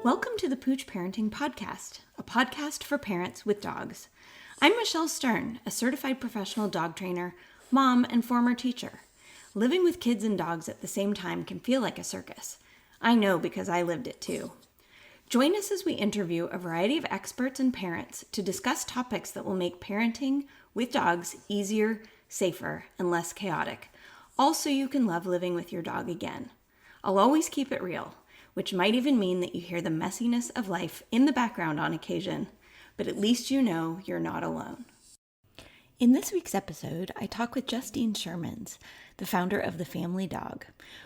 Welcome to the Pooch Parenting Podcast, a podcast for parents with dogs. I'm Michelle Stern, a certified professional dog trainer, mom, and former teacher. Living with kids and dogs at the same time can feel like a circus. I know because I lived it too. Join us as we interview a variety of experts and parents to discuss topics that will make parenting with dogs easier, safer, and less chaotic. Also, you can love living with your dog again. I'll always keep it real, which might even mean that you hear the messiness of life in the background on occasion, but at least you know you're not alone. In this week's episode, I talk with Justine Schuurmans, the founder of The Family Dog.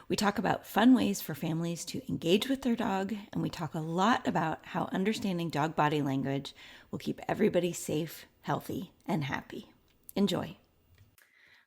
We talk about fun ways for families to engage with their dog, and we talk a lot about how understanding dog body language will keep everybody safe, healthy, and happy. Enjoy.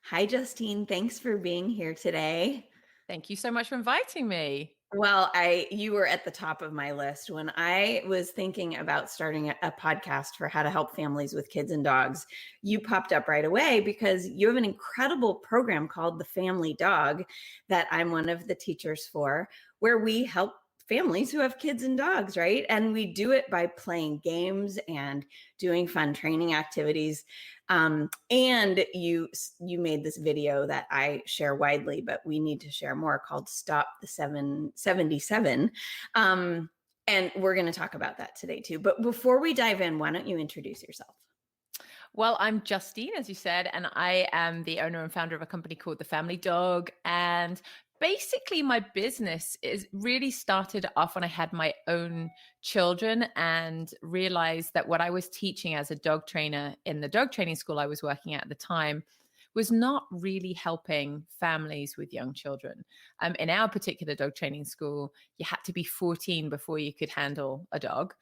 Hi, Justine. Thanks for being here today. Thank you so much for inviting me. Well, you were at the top of my list when I was thinking about starting a podcast for how to help families with kids and dogs. You popped up right away because you have an incredible program called The Family Dog that I'm one of the teachers for, where we help families who have kids and dogs, right? And we do it by playing games and doing fun training activities. And you made this video that I share widely, but we need to share more, called Stop the 777. And we're going to talk about that today too. But before we dive in, why don't you introduce yourself? Well, I'm Justine, as you said, and I am the owner and founder of a company called The Family Dog. And basically, my business really started off when I had my own children and realized that what I was teaching as a dog trainer in the dog training school I was working at the time was not really helping families with young children. In our particular dog training school, you had to be 14 before you could handle a dog,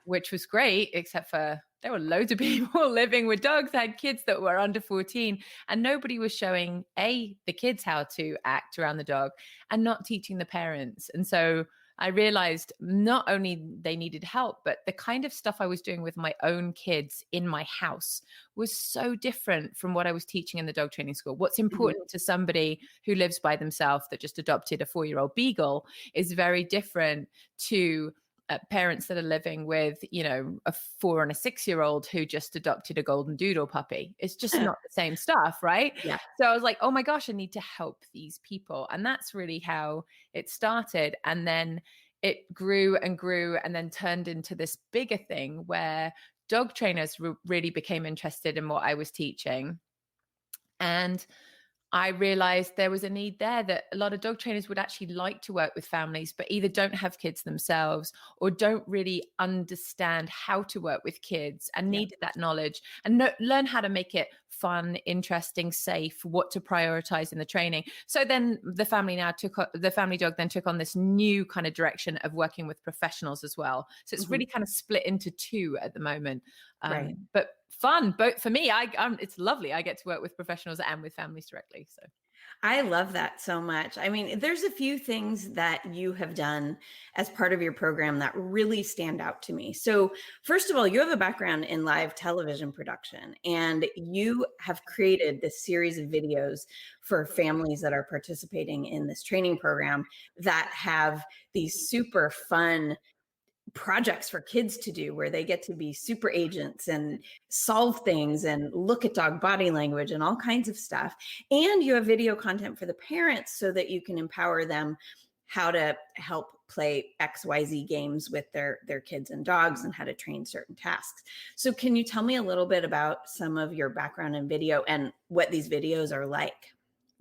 which was great, except for there were loads of people living with dogs that had kids that were under 14, and nobody was showing the kids how to act around the dog and not teaching the parents. And so I realized not only they needed help, but the kind of stuff I was doing with my own kids in my house was so different from what I was teaching in the dog training school. What's important to somebody who lives by themselves that just adopted a 4-year-old beagle is very different to parents that are living with, a 4 and a 6-year-old who just adopted a golden doodle puppy. It's just not the same stuff, right? Yeah. So I was like, oh my gosh, I need to help these people. And that's really how it started. And then it grew and grew and then turned into this bigger thing where dog trainers really became interested in what I was teaching. And I realized there was a need there, that a lot of dog trainers would actually like to work with families, but either don't have kids themselves or don't really understand how to work with kids and needed that knowledge and learn how to make it fun, interesting, safe, what to prioritize in the training. So then the family dog then took on this new kind of direction of working with professionals as well. So it's really kind of split into two at the moment. Right. But fun, both for me, it's lovely. I get to work with professionals and with families directly. So I love that so much. I mean, there's a few things that you have done as part of your program that really stand out to me. So first of all, you have a background in live television production, and you have created this series of videos for families that are participating in this training program that have these super fun projects for kids to do, where they get to be super agents and solve things and look at dog body language and all kinds of stuff. And you have video content for the parents so that you can empower them how to help play XYZ games with their kids and dogs and how to train certain tasks. So can you tell me a little bit about some of your background in video and what these videos are like?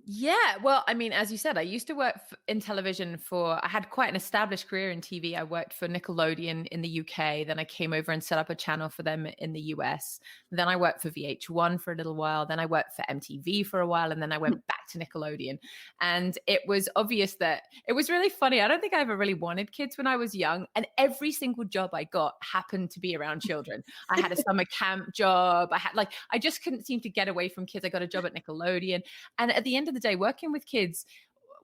Yeah, well, I mean, as you said, I used to work in television I had quite an established career in TV. I worked for Nickelodeon in the UK. Then I came over and set up a channel for them in the US. Then I worked for VH1 for a little while. Then I worked for MTV for a while. And then I went back to Nickelodeon. And it was obvious that it was really funny. I don't think I ever really wanted kids when I was young. And every single job I got happened to be around children. I had a summer camp job. I just couldn't seem to get away from kids. I got a job at Nickelodeon. And at the end of the day, working with kids,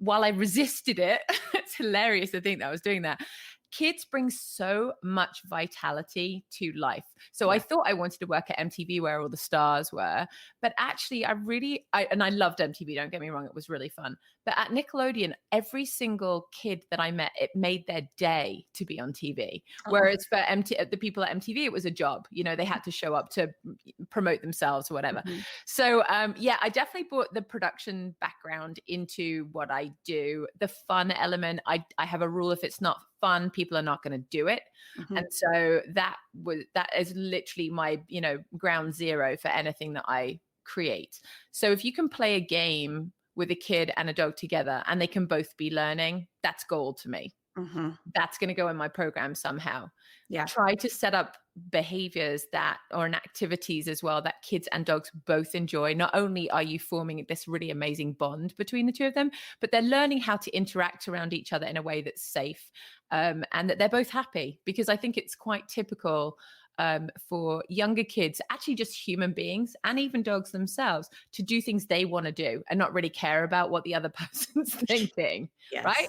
while I resisted it, it's hilarious to think that I was doing that. kids bring so much vitality to life. So Yeah. I thought I wanted to work at MTV where all the stars were, but actually I loved MTV, don't get me wrong, it was really fun. But at Nickelodeon, every single kid that I met, it made their day to be on TV. Whereas for the people at MTV, it was a job. They had to show up to promote themselves or whatever. Mm-hmm. So I definitely brought the production background into what I do. The fun element, I have a rule: if it's not fun, people are not going to do it. Mm-hmm. And so that is literally my ground zero for anything that I create. So if you can play a game with a kid and a dog together and they can both be learning, that's gold to me. Mm-hmm. That's going to go in my program somehow. Yeah. Try to set up behaviors and activities as well that kids and dogs both enjoy. Not only are you forming this really amazing bond between the two of them, but they're learning how to interact around each other in a way that's safe, and that they're both happy. Because I think it's quite typical for younger kids, actually just human beings and even dogs themselves, to do things they want to do and not really care about what the other person's thinking. Yes. Right?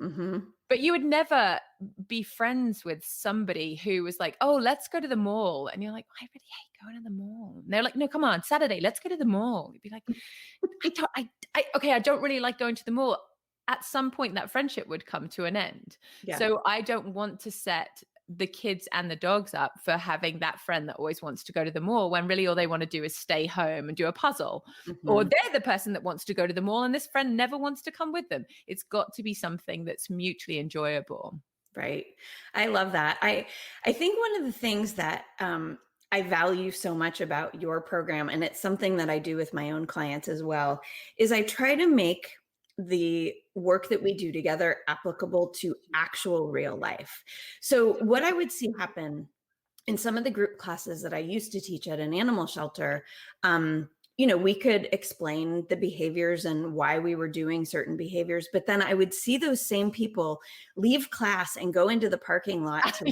Mm-hmm. But you would never be friends with somebody who was like, oh, let's go to the mall. And you're like, I really hate going to the mall. And they're like, no, come on, Saturday, let's go to the mall. You'd be like, I don't really like going to the mall. At some point, that friendship would come to an end. Yeah. So I don't want to set the kids and the dogs up for having that friend that always wants to go to the mall when really all they want to do is stay home and do a puzzle. Mm-hmm. Or they're the person that wants to go to the mall and this friend never wants to come with them. It's got to be something that's mutually enjoyable. Right. I love that. I think one of the things that I value so much about your program, and it's something that I do with my own clients as well, is I try to make the work that we do together applicable to actual real life. So what I would see happen in some of the group classes that I used to teach at an animal shelter, we could explain the behaviors and why we were doing certain behaviors, but then I would see those same people leave class and go into the parking lot to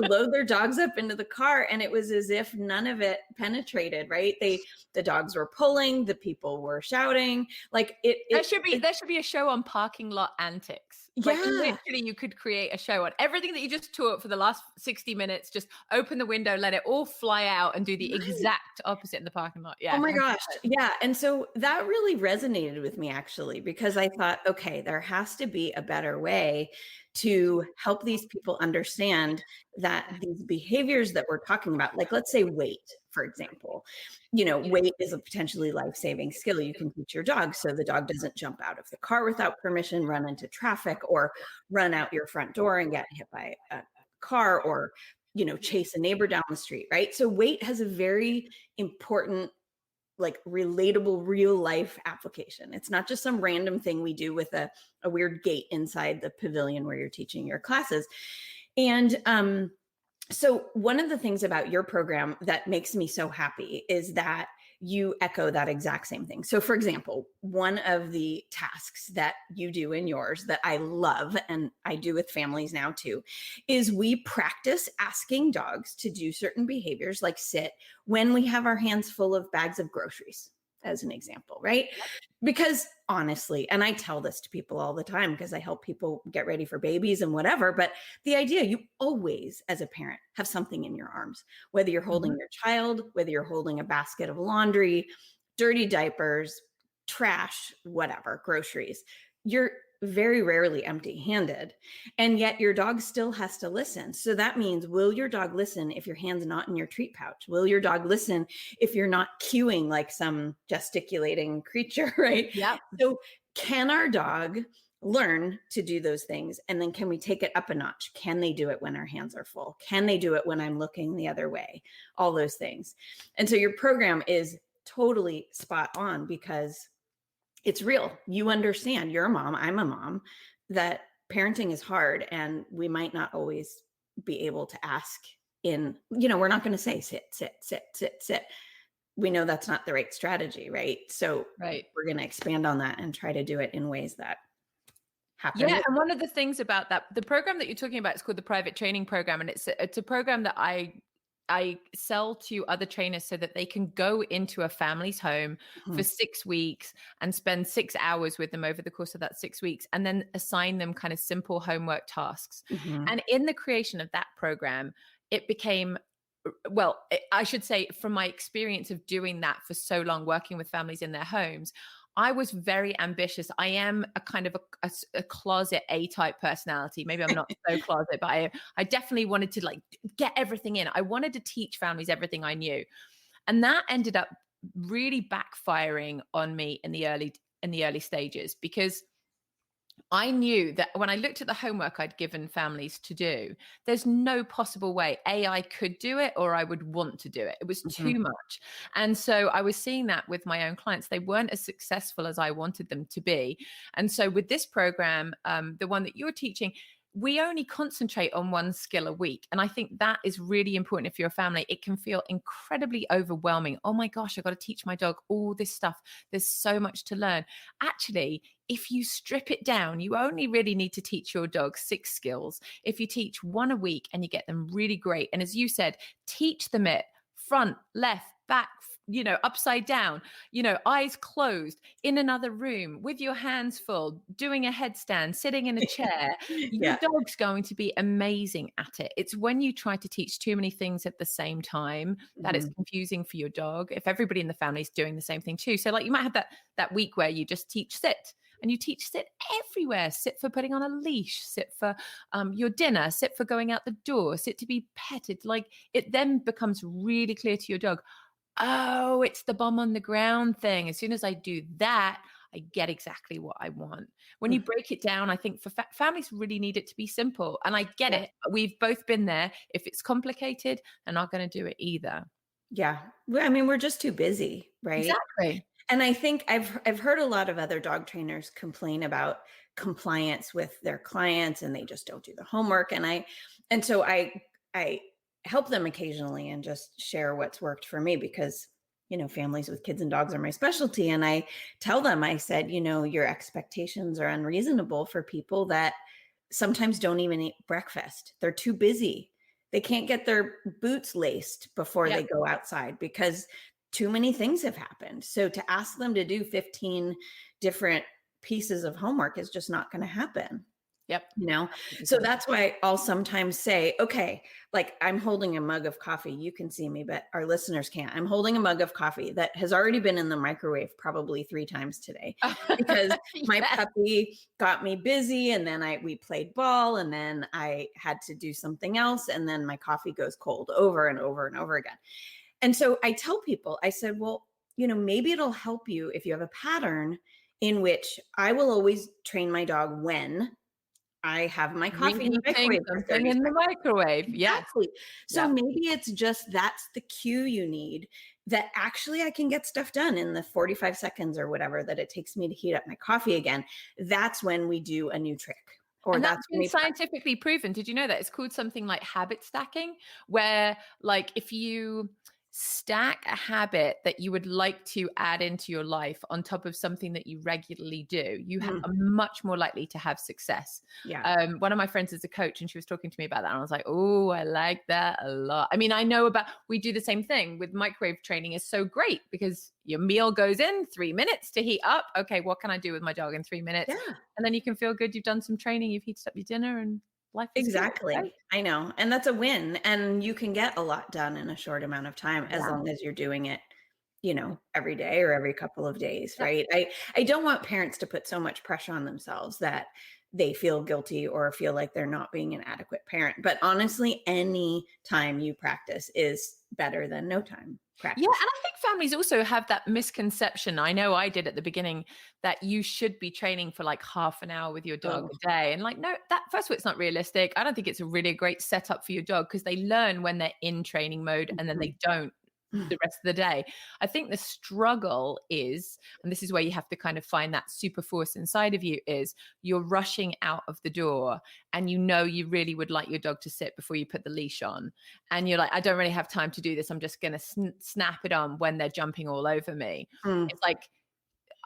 load their dogs up into the car. And it was as if none of it penetrated, right? The dogs were pulling, the people were shouting. Like there should be a show on parking lot antics. Like literally you could create a show on everything that you just taught for the last 60 minutes. Just open the window, let it all fly out and do the exact opposite in the parking lot. Yeah. Oh my gosh. Yeah. And so that really resonated with me actually, because I thought, okay, there has to be a better way to help these people understand that these behaviors that we're talking about, like let's say weight, for example, weight is a potentially life-saving skill you can teach your dog so the dog doesn't jump out of the car without permission, run into traffic, or run out your front door and get hit by a car, or, chase a neighbor down the street, right? So weight has a very important, like relatable real life application. It's not just some random thing we do with a weird gate inside the pavilion where you're teaching your classes. And so one of the things about your program that makes me so happy is that you echo that exact same thing. So for example, one of the tasks that you do in yours that I love, and I do with families now too, is we practice asking dogs to do certain behaviors like sit when we have our hands full of bags of groceries, as an example, right? Because honestly, and I tell this to people all the time because I help people get ready for babies and whatever, but the idea, you always, as a parent, have something in your arms, whether you're holding your child, whether you're holding a basket of laundry, dirty diapers, trash, whatever, groceries. You're very rarely empty-handed, and yet your dog still has to listen. So that means, will your dog listen if your hand's not in your treat pouch? Will your dog listen if you're not cueing like some gesticulating creature, right? Yeah. So can our dog learn to do those things? And then can we take it up a notch? Can they do it when our hands are full? Can they do it when I'm looking the other way? All those things. And so your program is totally spot on because it's real. You understand, you're a mom, I'm a mom, that parenting is hard and we might not always be able to ask we're not going to say sit, sit, sit, sit, sit. We know that's not the right strategy, right? So we're going to expand on that and try to do it in ways that happen. Yeah, and one of the things about that, the program that you're talking about is called the Private Training Program, and it's a program that I I sell to other trainers so that they can go into a family's home for 6 weeks and spend 6 hours with them over the course of that 6 weeks, and then assign them kind of simple homework tasks. Mm-hmm. And in the creation of that program, it became, well, I should say, from my experience of doing that for so long, working with families in their homes, I was very ambitious. I am a kind of a closet A-type personality. Maybe I'm not so closet, but I definitely wanted to like get everything in. I wanted to teach families everything I knew. And that ended up really backfiring on me in the early stages, because I knew that when I looked at the homework I'd given families to do, there's no possible way I could do it or I would want to do it. It was too much. And so I was seeing that with my own clients. They weren't as successful as I wanted them to be. And so with this program, the one that you're teaching, we only concentrate on one skill a week. And I think that is really important. If you're a family, it can feel incredibly overwhelming. Oh my gosh, I've got to teach my dog all this stuff. There's so much to learn. Actually, if you strip it down, you only really need to teach your dog 6 skills. If you teach one a week and you get them really great, and as you said, teach them it front, left, back, upside down, eyes closed, in another room, with your hands full, doing a headstand, sitting in a chair, your dog's going to be amazing at it. It's when you try to teach too many things at the same time that it's confusing for your dog, if everybody in the family is doing the same thing too. So like you might have that week where you just teach sit. And you teach sit everywhere. Sit for putting on a leash, sit for your dinner, sit for going out the door, sit to be petted. Like it then becomes really clear to your dog, oh, it's the bum on the ground thing. As soon as I do that, I get exactly what I want. When you break it down, I think for families really need it to be simple. And I get it. We've both been there. If it's complicated, they're not going to do it either. Yeah. I mean, we're just too busy, right? Exactly. And I think I've heard a lot of other dog trainers complain about compliance with their clients, and they just don't do the homework. And so I help them occasionally and just share what's worked for me, because families with kids and dogs are my specialty. And I tell them, I said, your expectations are unreasonable for people that sometimes don't even eat breakfast. They're too busy. They can't get their boots laced before they go outside because too many things have happened. So to ask them to do 15 different pieces of homework is just not going to happen. Yep. So that's why I'll sometimes say, okay, like I'm holding a mug of coffee. You can see me, but our listeners can't. I'm holding a mug of coffee that has already been in the microwave probably 3 times today, because my puppy got me busy, and then we played ball, and then I had to do something else, and then my coffee goes cold over and over and over again. And so I tell people, I said, well, maybe it'll help you if you have a pattern in which I will always train my dog when I have my coffee in the microwave. Something in the microwave. Exactly. So maybe it's just that's the cue you need, that actually I can get stuff done in the 45 seconds or whatever that it takes me to heat up my coffee again. That's when we do a new trick. And that's been scientifically proven. Did you know that? It's called something like habit stacking, where like if you stack a habit that you would like to add into your life on top of something that you regularly do, you are much more likely to have success. Yeah. One of my friends is a coach, and she was talking to me about that, and I was like, oh, I like that a lot. I mean, we do the same thing with microwave training. Is so great because your meal goes in 3 minutes to heat up. Okay, what can I do with my dog in 3 minutes? Yeah. And then you can feel good. You've done some training. You've heated up your dinner, and life is exactly good, right? I know. And that's a win. And you can get a lot done in a short amount of time, as long as you're doing it, every day or every couple of days. Right. I don't want parents to put so much pressure on themselves that they feel guilty or feel like they're not being an adequate parent. But honestly, any time you practice is better than no time practice. Yeah. And I think families also have that misconception. I know I did at the beginning, that you should be training for like half an hour with your dog a day. And like, no, that first of all, it's not realistic. I don't think it's a really great setup for your dog, because they learn when they're in training mode and then they don't the rest of the day. I think the struggle is, and this is where you have to kind of find that super force inside of you, is you're rushing out of the door and you really would like your dog to sit before you put the leash on. And you're like, I don't really have time to do this. I'm just going to snap it on when they're jumping all over me. It's like,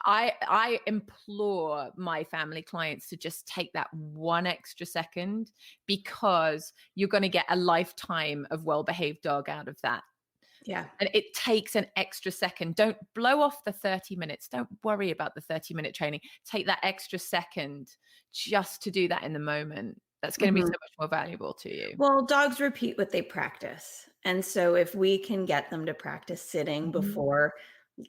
I implore my family clients to just take that one extra second, because you're going to get a lifetime of well-behaved dog out of that. Yeah. And it takes an extra second. Don't blow off the 30 minutes. Don't worry about the 30-minute training. Take that extra second just to do that in the moment. That's going to be so much more valuable to you. Well, dogs repeat what they practice. And so if we can get them to practice sitting before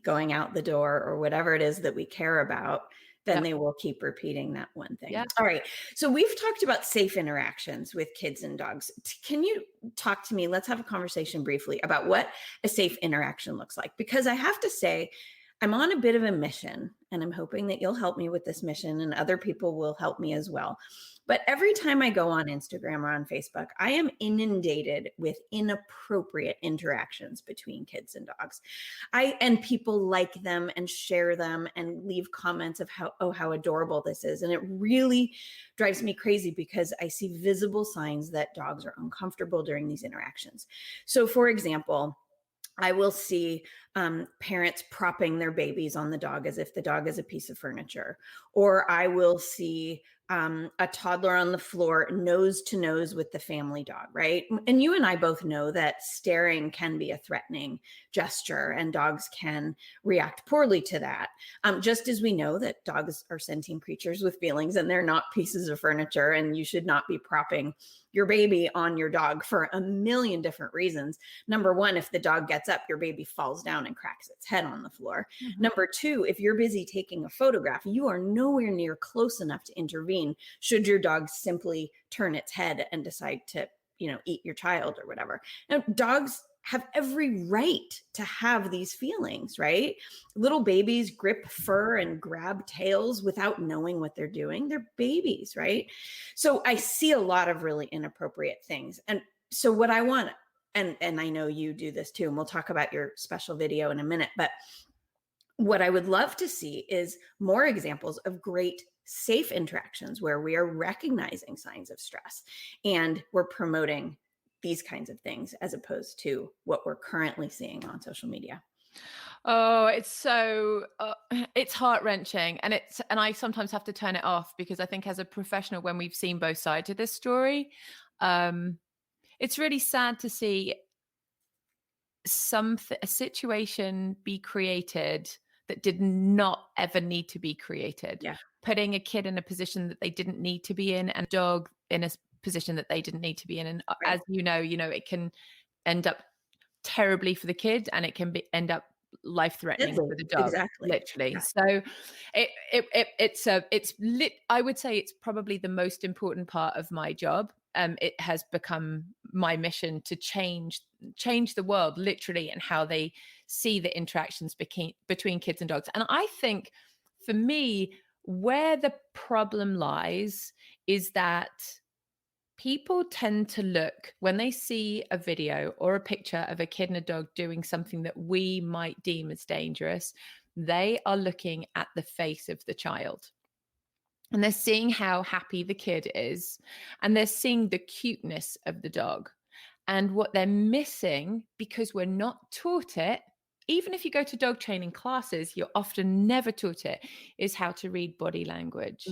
going out the door or whatever it is that we care about, then they will keep repeating that one thing. Yeah. All right. So we've talked about safe interactions with kids and dogs. Can you talk to me? Let's have a conversation briefly about what a safe interaction looks like, because I have to say, I'm on a bit of a mission, and I'm hoping that you'll help me with this mission, and other people will help me as well. But every time I go on Instagram or on Facebook, I am inundated with inappropriate interactions between kids and dogs. And people like them and share them and leave comments of how adorable this is. And it really drives me crazy, because I see visible signs that dogs are uncomfortable during these interactions. So, for example, I will see parents propping their babies on the dog as if the dog is a piece of furniture. Or I will see a toddler on the floor nose to nose with the family dog, right? And you and I both know that staring can be a threatening gesture, and dogs can react poorly to that. Just as we know that dogs are sentient creatures with feelings, and they're not pieces of furniture, and you should not be propping your baby on your dog for a million different reasons. Number one, if the dog gets up, your baby falls down and cracks its head on the floor. Number two, if you're busy taking a photograph, you are nowhere near close enough to intervene should your dog simply turn its head and decide to, eat your child or whatever. Now, dogs have every right to have these feelings, right? Little babies grip fur and grab tails without knowing what they're doing. They're babies, right? So I see a lot of really inappropriate things. And so what I want, and I know you do this too, and we'll talk about your special video in a minute, but what I would love to see is more examples of great safe interactions where we are recognizing signs of stress and we're promoting these kinds of things, as opposed to what we're currently seeing on social media. Oh, it's so it's heart-wrenching, and I sometimes have to turn it off, because I think as a professional, when we've seen both sides of this story, it's really sad to see a situation be created that did not ever need to be created. Yeah. Putting a kid in a position that they didn't need to be in, and a dog in a position that they didn't need to be in. And as you know, it can end up terribly for the kid, and it can end up life-threatening for the dog. Exactly. Literally. Yeah. So I would say it's probably the most important part of my job. It has become my mission to change the world, literally, and how they see the interactions between kids and dogs. And I think, for me, where the problem lies is that people tend to look, when they see a video or a picture of a kid and a dog doing something that we might deem as dangerous, they are looking at the face of the child. And they're seeing how happy the kid is, and they're seeing the cuteness of the dog. And what they're missing, because we're not taught it, even if you go to dog training classes, you're often never taught it, is how to read body language.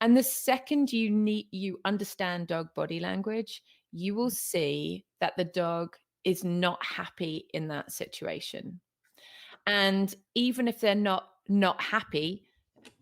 And the second you understand dog body language, you will see that the dog is not happy in that situation. And even if they're not happy,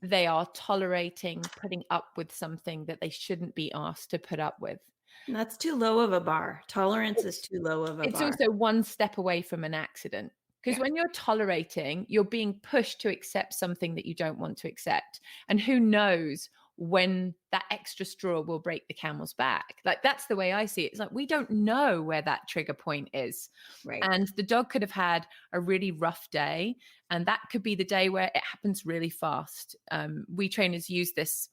they are tolerating putting up with something that they shouldn't be asked to put up with. And that's too low of a bar. Tolerance is too low of a bar. It's also one step away from an accident. Because when you're tolerating, you're being pushed to accept something that you don't want to accept. And who knows when that extra straw will break the camel's back. Like, that's the way I see it. It's like, we don't know where that trigger point is. Right. And the dog could have had a really rough day, and that could be the day where it happens really fast. We trainers use this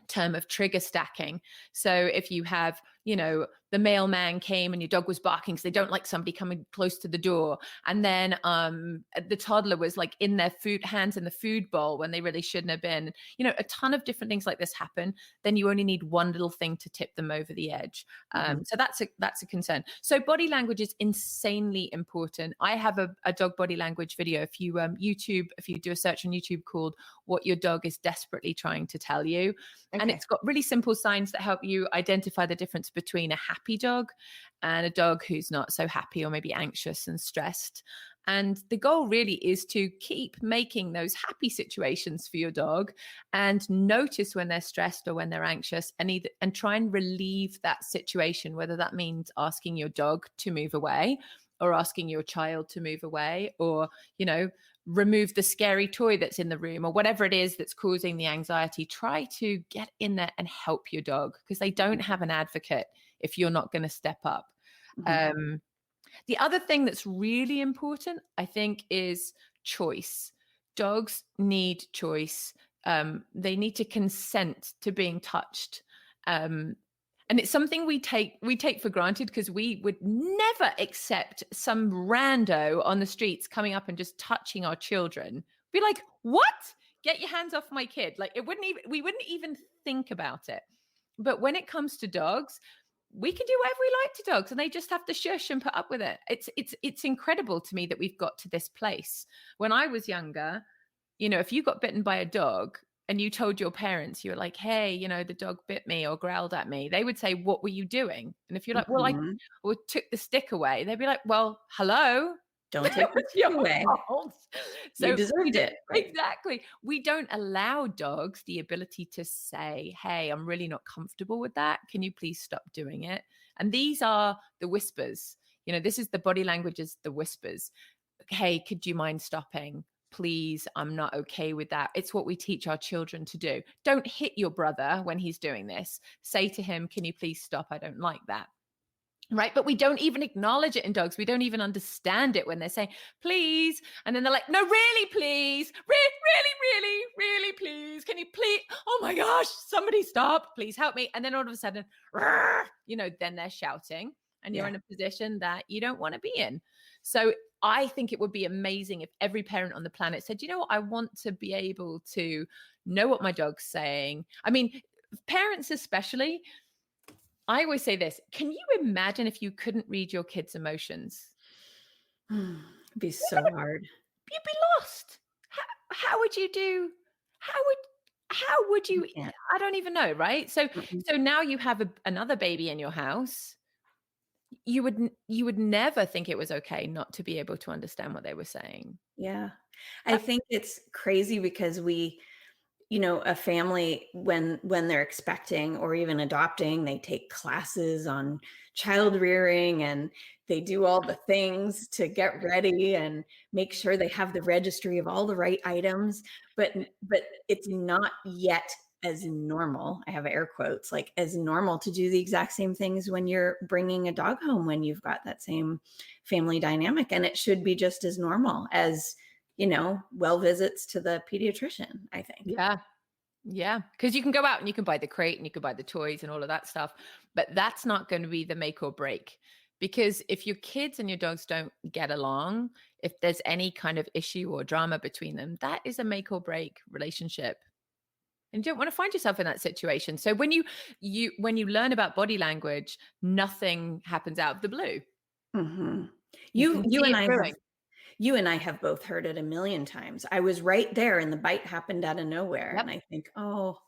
term of trigger stacking. So if you have the mailman came and your dog was barking because they don't like somebody coming close to the door. And then the toddler was like in their hands in the food bowl when they really shouldn't have been. A ton of different things like this happen. Then you only need one little thing to tip them over the edge. So that's a concern. So body language is insanely important. I have a dog body language video. If you do a search on YouTube called "What Your Dog is Desperately Trying to Tell You," and it's got really simple signs that help you identify the difference between a happy dog and a dog who's not so happy or maybe anxious and stressed. And the goal really is to keep making those happy situations for your dog and notice when they're stressed or when they're anxious, and try and relieve that situation, whether that means asking your dog to move away or asking your child to move away, or, remove the scary toy that's in the room, or whatever it is that's causing the anxiety. Try to get in there and help your dog, because they don't have an advocate if you're not going to step up. The other thing that's really important, I think, is choice. Dogs need choice. They need to consent to being touched. And it's something we take for granted, because we would never accept some rando on the streets coming up and just touching our children. Be like, what? Get your hands off my kid. Like, we wouldn't even think about it. But when it comes to dogs, we can do whatever we like to dogs, and they just have to shush and put up with it. It's incredible to me that we've got to this place. When I was younger, if you got bitten by a dog and you told your parents, you were like, hey, the dog bit me or growled at me, they would say, what were you doing? And if you're like, well, I took the stick away, they'd be like, well, hello. Don't take the stick away. So you deserved it. Right? Exactly. We don't allow dogs the ability to say, hey, I'm really not comfortable with that. Can you please stop doing it? And these are the whispers. This is the body language, is the whispers. Hey, could you mind stopping? Please, I'm not okay with that. It's what we teach our children to do. Don't hit your brother when he's doing this. Say to him, can you please stop? I don't like that. Right. But we don't even acknowledge it in dogs. We don't even understand it when they're saying, please. And then they're like, no, really, please. Really, please. Can you please? Oh my gosh, somebody stop. Please help me. And then all of a sudden, then they're shouting, and you're in a position that you don't want to be in. So I think it would be amazing if every parent on the planet said, what, I want to be able to know what my dog's saying. I mean, parents especially, I always say this. Can you imagine if you couldn't read your kids' emotions? It'd be so hard. You'd be lost. How would you do? How would you? I don't even know, right? So now you have another baby in your house. You would never think it was okay not to be able to understand what they were saying. Yeah. I think it's crazy because a family, when they're expecting or even adopting, they take classes on child rearing, and they do all the things to get ready and make sure they have the registry of all the right items. But it's not yet as normal, I have air quotes, like as normal to do the exact same things when you're bringing a dog home, when you've got that same family dynamic. And it should be just as normal as, well visits to the pediatrician, I think. Yeah. Because you can go out and you can buy the crate and you can buy the toys and all of that stuff, but that's not going to be the make or break. Because if your kids and your dogs don't get along, if there's any kind of issue or drama between them, that is a make or break relationship. And you don't want to find yourself in that situation. So when you learn about body language, nothing happens out of the blue. Mm-hmm. You and I have both heard it a million times. I was right there and the bite happened out of nowhere. And I think, oh,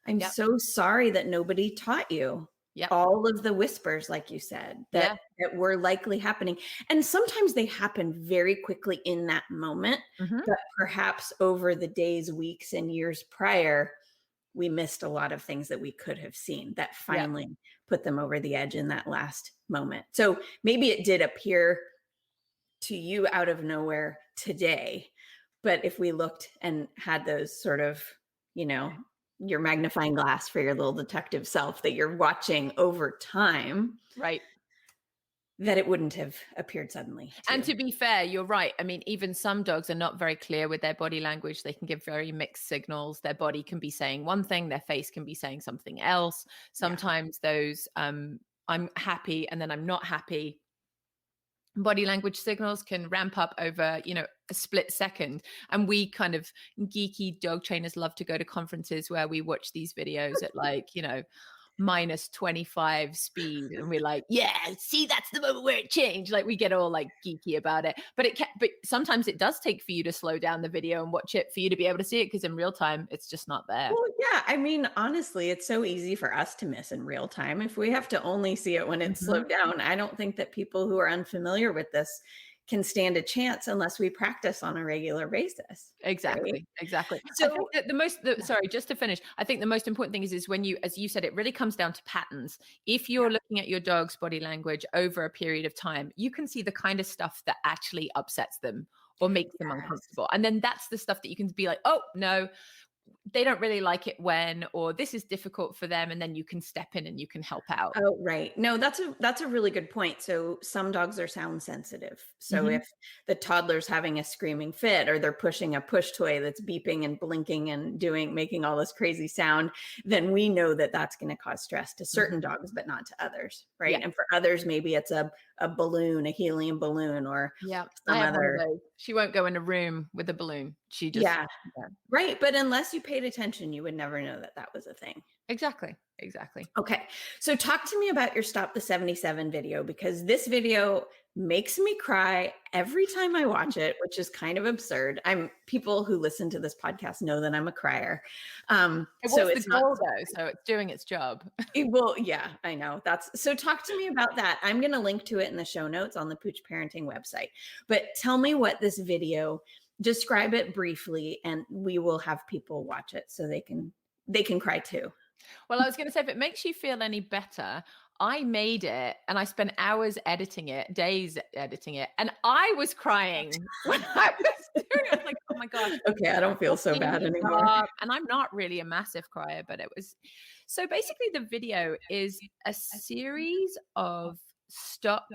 I'm so sorry that nobody taught you all of the whispers, like you said, that were likely happening. And sometimes they happen very quickly in that moment, but perhaps over the days, weeks, and years prior, we missed a lot of things that we could have seen that finally put them over the edge in that last moment. So maybe it did appear to you out of nowhere today, but if we looked and had those sort of, your magnifying glass for your little detective self that you're watching over time, right, that it wouldn't have appeared suddenly. And to be fair, you're right. I mean, even some dogs are not very clear with their body language. They can give very mixed signals. Their body can be saying one thing, their face can be saying something else. Sometimes those I'm happy and then I'm not happy. Body language signals can ramp up over, a split second. And we kind of geeky dog trainers love to go to conferences where we watch these videos at minus 25 speed. And we're like, yeah, see, that's the moment where it changed. Like we get all like geeky about it, but but sometimes it does take for you to slow down the video and watch it for you to be able to see it. Because in real time, it's just not there. Well, yeah. I mean, honestly, it's so easy for us to miss in real time. If we have to only see it when it's slowed down, I don't think that people who are unfamiliar with this can stand a chance unless we practice on a regular basis. Exactly. Right? Exactly. So I think that sorry, just to finish, I think the most important thing is when you, as you said, it really comes down to patterns. If you're looking at your dog's body language over a period of time, you can see the kind of stuff that actually upsets them or makes them uncomfortable. And then that's the stuff that you can be like, oh, no, they don't really like it or this is difficult for them. And then you can step in and you can help out. Oh, right. No, that's a really good point. So some dogs are sound sensitive. So if the toddler's having a screaming fit or they're pushing a push toy that's beeping and blinking and making all this crazy sound, then we know that that's going to cause stress to certain dogs, but not to others. Right. Yeah. And for others, maybe it's a balloon, a helium balloon, or some other. She won't go in a room with a balloon. She just, right. But unless you paid attention, you would never know that that was a thing. Exactly. Okay. So talk to me about your Stop the 77 video, because this video makes me cry every time I watch it, which is kind of absurd. People who listen to this podcast know that I'm a crier. It's the goal though, so it's doing its job. Well, yeah, I know. So talk to me about that. I'm going to link to it in the show notes on the Pooch Parenting website, but tell me what this video, describe it briefly, and we will have people watch it so they can cry too. Well, I was going to say, if it makes you feel any better, I made it and I spent hours editing it, days editing it. And I was crying when I was doing it. I was like, oh my gosh. Okay, I don't feel so bad anymore. And I'm not really a massive crier, but it was. So basically the video is a series of stock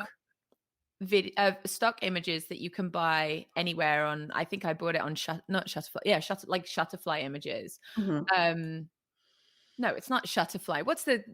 images that you can buy anywhere on. I think I bought it on Shutterfly images. No, it's not Shutterfly. What's the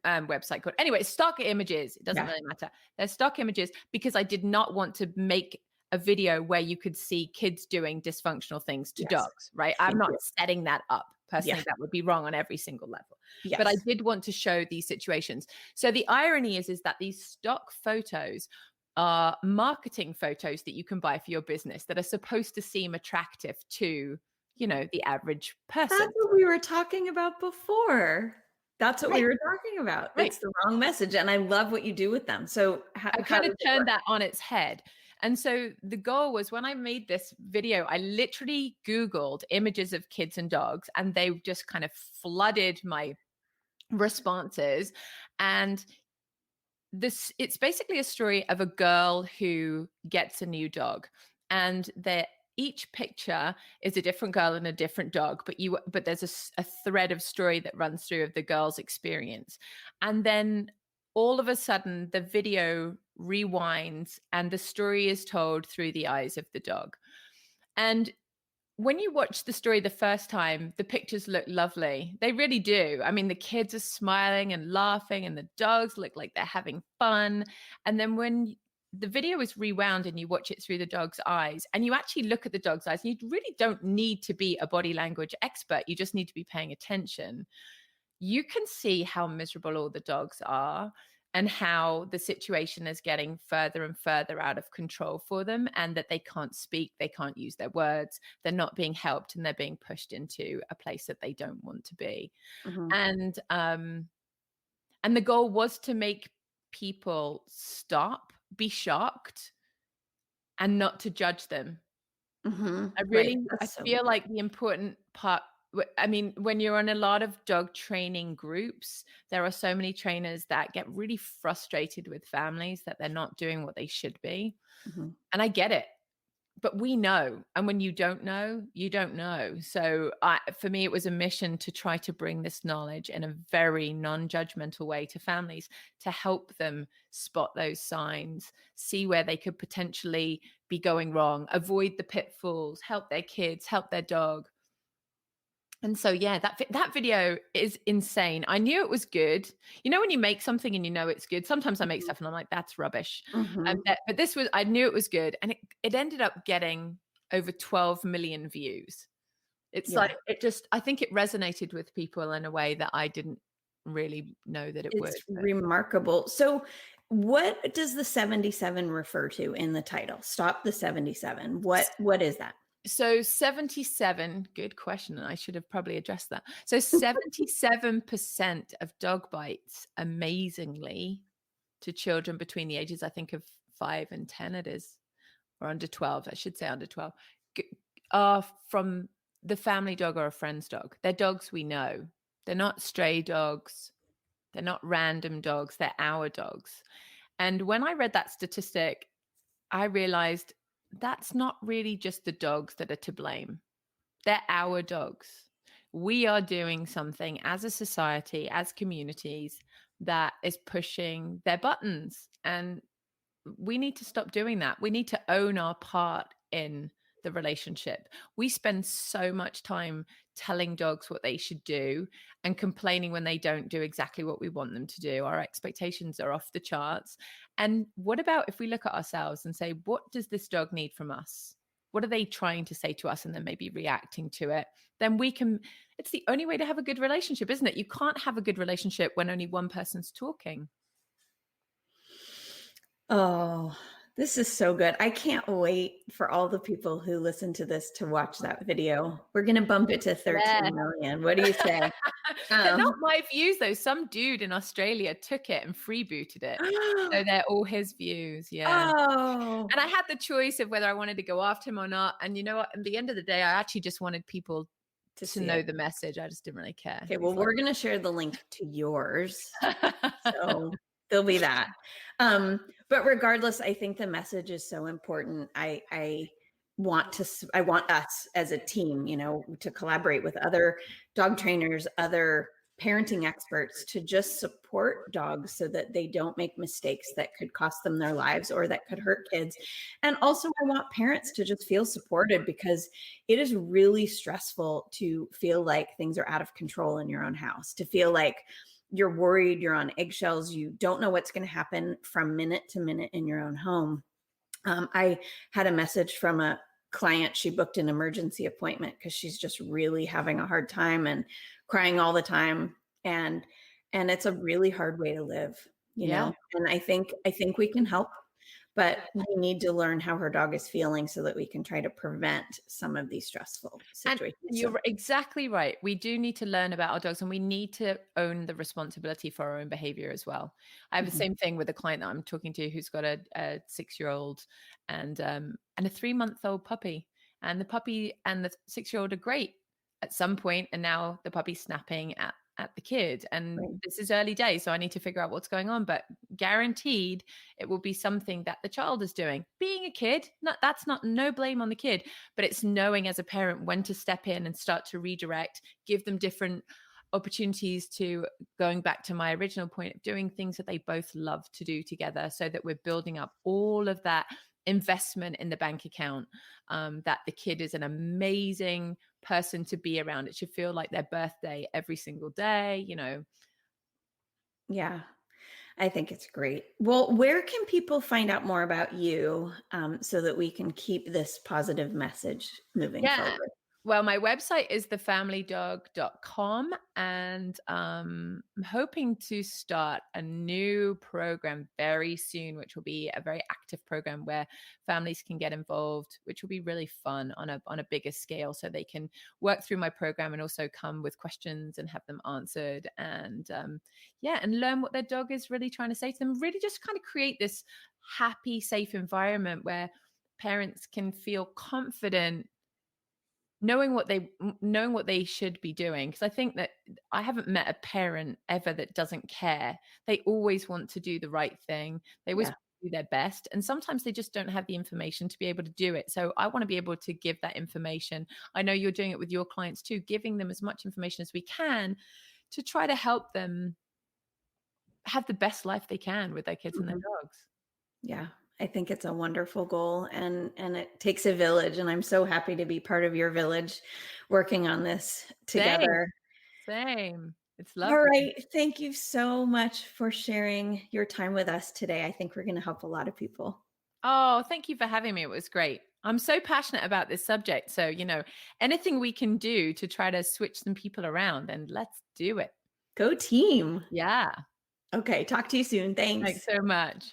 website called? Anyway, stock images. It doesn't really matter. They're stock images because I did not want to make a video where you could see kids doing dysfunctional things to dogs, right? I'm not setting that up. Personally, that would be wrong on every single level. Yes. But I did want to show these situations. So the irony is that these stock photos are marketing photos that you can buy for your business that are supposed to seem attractive to the average person. That's what we were talking about before. That's what we were talking about. Right. It's the wrong message. And I love what you do with them. So I kind of turned that on its head. And so the goal was, when I made this video, I literally Googled images of kids and dogs, and they just kind of flooded my responses. And it's basically a story of a girl who gets a new dog, and each picture is a different girl and a different dog, but there's a thread of story that runs through of the girl's experience. And then all of a sudden the video rewinds and the story is told through the eyes of the dog. And when you watch the story the first time, the pictures look lovely. They really do. I mean, the kids are smiling and laughing and the dogs look like they're having fun. And then when the video is rewound and you watch it through the dog's eyes, and you actually look at the dog's eyes, and you really don't need to be a body language expert. You just need to be paying attention. You can see how miserable all the dogs are and how the situation is getting further and further out of control for them, and that they can't speak, they can't use their words, they're not being helped, and they're being pushed into a place that they don't want to be. And the goal was to make people stop, be shocked, and not to judge them. I feel like the important part, I mean, when you're on a lot of dog training groups, there are so many trainers that get really frustrated with families that they're not doing what they should be. And I get it, but we know. And when you don't know, you don't know. So for me, it was a mission to try to bring this knowledge in a very non-judgmental way to families, to help them spot those signs, see where they could potentially be going wrong, avoid the pitfalls, help their kids, help their dog. And so, yeah, that video is insane. I knew it was good. You know, when you make something and you know it's good, sometimes I make stuff and I'm like, that's rubbish. Mhm. But this was, I knew it was good. And it ended up getting over 12 million views. It's Yeah. like, I think it resonated with people in a way that I didn't really know that it would. It's remarkable. So what does the 77 refer to in the title? Stop the 77. What is that? So 77, good question. And I should have probably addressed that. So 77% of dog bites, amazingly, to children between the ages, I think, of 5 and 10 it is, or under 12, I should say under 12, are from the family dog or a friend's dog. They're dogs we know. They're not stray dogs. They're not random dogs. They're our dogs. And when I read that statistic, I realized that's not really just the dogs that are to blame. They're our dogs. We are doing something as a society, as communities, that is pushing their buttons. And we need to stop doing that. We need to own our part in the relationship. We spend so much time telling dogs what they should do and complaining when they don't do exactly what we want them to do. Our expectations are off the charts. And what about if we look at ourselves and say, what does this dog need from us? What are they trying to say to us? And then maybe reacting to it. Then it's the only way to have a good relationship, isn't it? You can't have a good relationship when only one person's talking. Oh, this is so good. I can't wait for all the people who listen to this to watch that video. We're going to bump it to 13 million. What do you say? They're not my views, though. Some dude in Australia took it and freebooted it. So they're all his views. Yeah. Oh. And I had the choice of whether I wanted to go after him or not. And you know what? At the end of the day, I actually just wanted people to know the message. I just didn't really care. Okay, well, we're going to share the link to yours. So there'll be that. But regardless, I think the message is so important. I want us as a team, to collaborate with other dog trainers, other parenting experts to just support dogs so that they don't make mistakes that could cost them their lives or that could hurt kids. And also I want parents to just feel supported, because it is really stressful to feel like things are out of control in your own house, to feel like you're worried, you're on eggshells, you don't know what's going to happen from minute to minute in your own home. I had a message from a client. She booked an emergency appointment because she's just really having a hard time and crying all the time. And it's a really hard way to live, and I think we can help, but we need to learn how her dog is feeling so that we can try to prevent some of these stressful situations. And you're exactly right. We do need to learn about our dogs, and we need to own the responsibility for our own behavior as well. I have the same thing with a client that I'm talking to who's got a 6-year-old and a 3-month-old puppy. And the puppy and the 6-year-old are great at some point, and now the puppy's snapping at the kid. And this is early days, so I need to figure out what's going on, but guaranteed it will be something that the child is doing. Being a kid, that's not no blame on the kid, but it's knowing as a parent when to step in and start to redirect, give them different opportunities to, going back to my original point, of doing things that they both love to do together, so that we're building up all of that investment in the bank account, that the kid is an amazing person to be around. It should feel like their birthday every single day, Yeah, I think it's great. Well, where can people find out more about you, so that we can keep this positive message moving forward? Well, my website is thefamilydog.com, and I'm hoping to start a new program very soon, which will be a very active program where families can get involved, which will be really fun on a bigger scale, so they can work through my program and also come with questions and have them answered, and and learn what their dog is really trying to say to them. Really just kind of create this happy, safe environment where parents can feel confident knowing what they should be doing. Because I think that I haven't met a parent ever that doesn't care. They always want to do the right thing. They always do their best. And sometimes they just don't have the information to be able to do it. So I want to be able to give that information. I know you're doing it with your clients too, giving them as much information as we can to try to help them have the best life they can with their kids and their dogs. Yeah, I think it's a wonderful goal, and it takes a village, and I'm so happy to be part of your village working on this Same, together. same. It's All lovely. right. Thank you so much for sharing your time with us today. I think we're going to help a lot of people. Oh, thank you for having me. It was great. I'm so passionate about this subject. So, anything we can do to try to switch some people around, and let's do it. Go team. Yeah. Okay. Talk to you soon. Thanks Thanks. so much.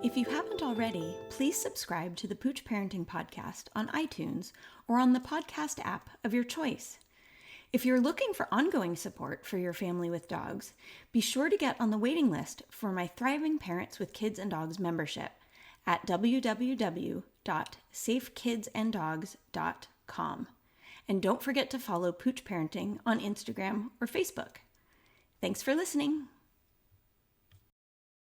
If you haven't already, please subscribe to the Pooch Parenting Podcast on iTunes or on the podcast app of your choice. If you're looking for ongoing support for your family with dogs, be sure to get on the waiting list for my Thriving Parents with Kids and Dogs membership at www.safekidsanddogs.com. And don't forget to follow Pooch Parenting on Instagram or Facebook. Thanks for listening.